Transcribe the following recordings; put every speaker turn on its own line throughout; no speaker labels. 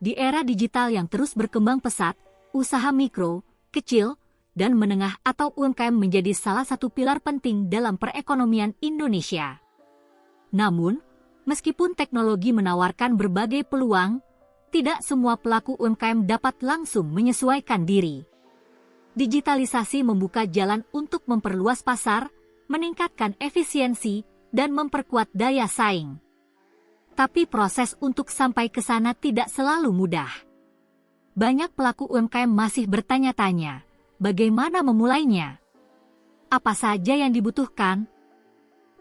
Di era digital yang terus berkembang pesat, usaha mikro, kecil, dan menengah atau UMKM menjadi salah satu pilar penting dalam perekonomian Indonesia. Namun, meskipun teknologi menawarkan berbagai peluang, tidak semua pelaku UMKM dapat langsung menyesuaikan diri. Digitalisasi membuka jalan untuk memperluas pasar, meningkatkan efisiensi, dan memperkuat daya saing. Tapi proses untuk sampai ke sana tidak selalu mudah. Banyak pelaku UMKM masih bertanya-tanya, bagaimana memulainya? Apa saja yang dibutuhkan?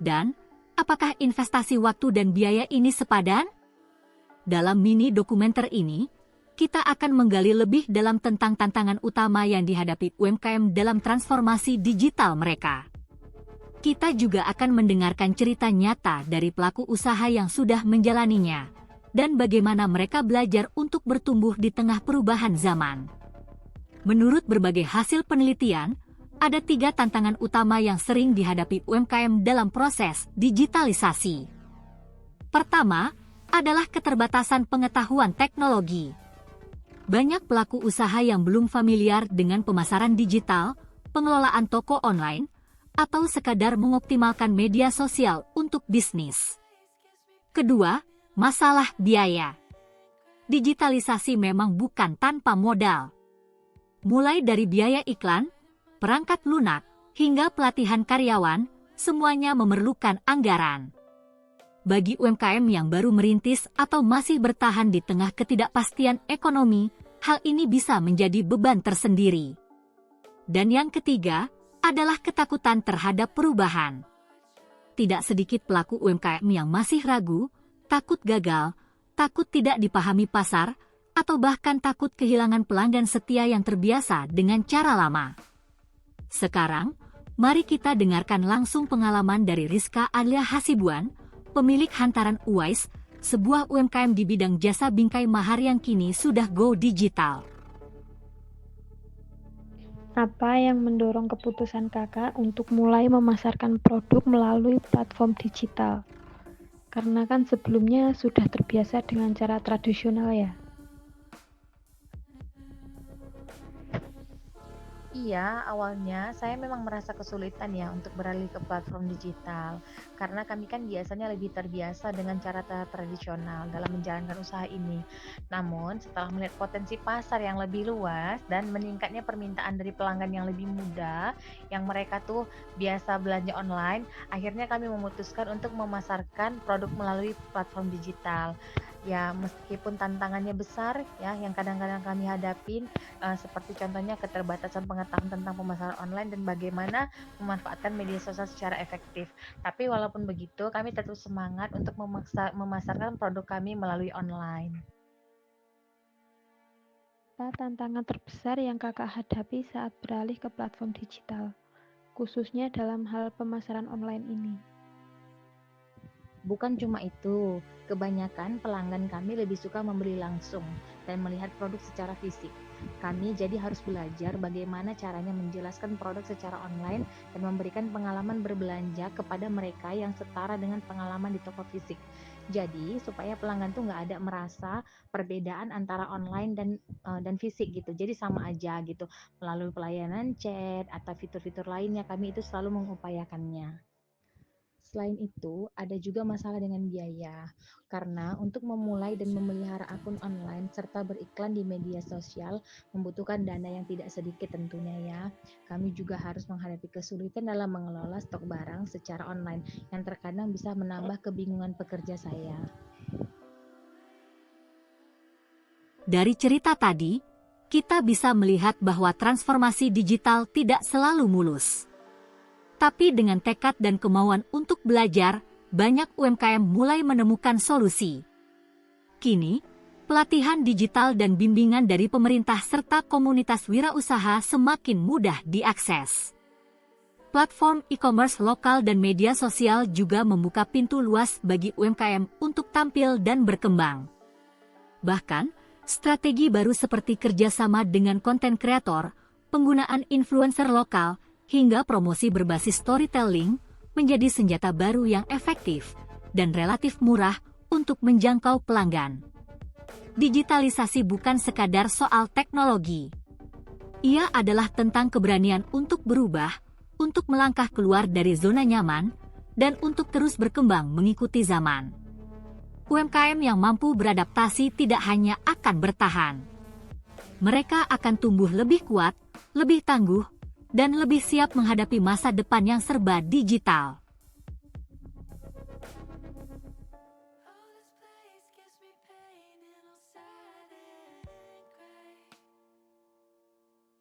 Dan, apakah investasi waktu dan biaya ini sepadan? Dalam mini dokumenter ini, kita akan menggali lebih dalam tentang tantangan utama yang dihadapi UMKM dalam transformasi digital mereka. Kita juga akan mendengarkan cerita nyata dari pelaku usaha yang sudah menjalaninya, dan bagaimana mereka belajar untuk bertumbuh di tengah perubahan zaman. Menurut berbagai hasil penelitian, ada 3 tantangan utama yang sering dihadapi UMKM dalam proses digitalisasi. Pertama, adalah keterbatasan pengetahuan teknologi. Banyak pelaku usaha yang belum familiar dengan pemasaran digital, pengelolaan toko online, atau sekadar mengoptimalkan media sosial untuk bisnis. Kedua, masalah biaya. Digitalisasi memang bukan tanpa modal. Mulai dari biaya iklan, perangkat lunak, hingga pelatihan karyawan, semuanya memerlukan anggaran. Bagi UMKM yang baru merintis atau masih bertahan di tengah ketidakpastian ekonomi, hal ini bisa menjadi beban tersendiri. Dan yang ketiga, adalah ketakutan terhadap perubahan. Tidak sedikit pelaku UMKM yang masih ragu, takut gagal, takut tidak dipahami pasar, atau bahkan takut kehilangan pelanggan setia yang terbiasa dengan cara lama. Sekarang, mari kita dengarkan langsung pengalaman dari Rizka Adlia Hasibuan, pemilik Hantaran Uwais, sebuah UMKM di bidang jasa bingkai mahar yang kini sudah go digital.
Apa yang mendorong keputusan kakak untuk mulai memasarkan produk melalui platform digital? Karena kan sebelumnya sudah terbiasa dengan cara tradisional ya.
Iya, awalnya saya memang merasa kesulitan ya untuk beralih ke platform digital, karena kami kan biasanya lebih terbiasa dengan cara tradisional dalam menjalankan usaha ini. Namun, setelah melihat potensi pasar yang lebih luas dan meningkatnya permintaan dari pelanggan yang lebih muda, yang mereka tuh biasa belanja online, akhirnya kami memutuskan untuk memasarkan produk melalui platform digital. Ya, meskipun tantangannya besar ya, yang kadang-kadang kami hadapin, seperti contohnya keterbatasan pengetahuan tentang pemasaran online dan bagaimana memanfaatkan media sosial secara efektif. Tapi walaupun begitu, kami tetap semangat untuk memasarkan produk kami melalui online.
Apa tantangan terbesar yang kakak hadapi saat beralih ke platform digital, khususnya dalam hal pemasaran online ini?
Bukan cuma itu, kebanyakan pelanggan kami lebih suka membeli langsung dan melihat produk secara fisik. Kami jadi harus belajar bagaimana caranya menjelaskan produk secara online dan memberikan pengalaman berbelanja kepada mereka yang setara dengan pengalaman di toko fisik. Jadi supaya pelanggan tuh nggak ada merasa perbedaan antara online dan fisik gitu. Jadi sama aja gitu. Melalui pelayanan chat atau fitur-fitur lainnya kami itu selalu mengupayakannya. Selain itu, ada juga masalah dengan biaya, karena untuk memulai dan memelihara akun online serta beriklan di media sosial membutuhkan dana yang tidak sedikit tentunya ya. Kami juga harus menghadapi kesulitan dalam mengelola stok barang secara online yang terkadang bisa menambah kebingungan pekerja saya.
Dari cerita tadi, kita bisa melihat bahwa transformasi digital tidak selalu mulus. Tapi dengan tekad dan kemauan untuk belajar, banyak UMKM mulai menemukan solusi. Kini, pelatihan digital dan bimbingan dari pemerintah serta komunitas wirausaha semakin mudah diakses. Platform e-commerce lokal dan media sosial juga membuka pintu luas bagi UMKM untuk tampil dan berkembang. Bahkan, strategi baru seperti kerjasama dengan konten kreator, penggunaan influencer lokal, hingga promosi berbasis storytelling menjadi senjata baru yang efektif dan relatif murah untuk menjangkau pelanggan. digitalisasi bukan sekadar soal teknologi. Ia adalah tentang keberanian untuk berubah, untuk melangkah keluar dari zona nyaman, dan untuk terus berkembang mengikuti zaman. UMKM yang mampu beradaptasi tidak hanya akan bertahan. Mereka akan tumbuh lebih kuat, lebih tangguh, dan lebih siap menghadapi masa depan yang serba digital.